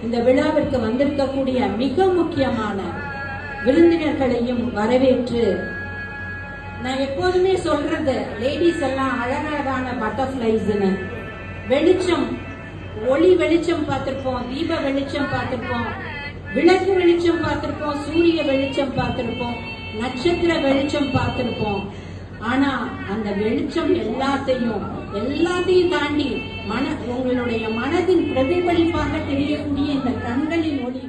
இந்த விழாவிற்கு வந்திருக்கக்கூடிய மிக முக்கியமான விருந்தினர்களையும் வரவேற்று, நான் எப்போதுமே சொல்றது, லேடிஸ் எல்லாம் அழகழகான பட்டர்ஃபிளைஸ்ன்னு, வெளிச்சம், ஒளி வெளிச்சம் பார்த்திருப்போம், தீப வெளிச்சம் பார்த்திருப்போம், விளக்கு வெளிச்சம் பார்த்திருப்போம், சூரிய வெளிச்சம் பார்த்திருப்போம், நட்சத்திர வெளிச்சம் பார்த்திருப்போம். ஆனா அந்த வெளிச்சம் எல்லாத்தையும் தாண்டி உங்களுடைய மனதின் பிரதிபலிப்பாக தெரியக்கூடிய இந்த கண்களின் ஒளி,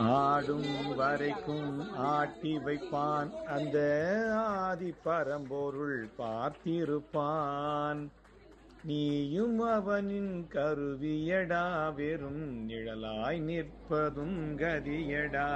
ஆடும் வரைக்கும் ஆட்டி வைப்பான், அந்த ஆதி பரம்பொருள் பார்த்திருப்பான். நீயும் அவனின் கருவியடா, வெறும் நிழலாய் நிற்பதும் கதியடா.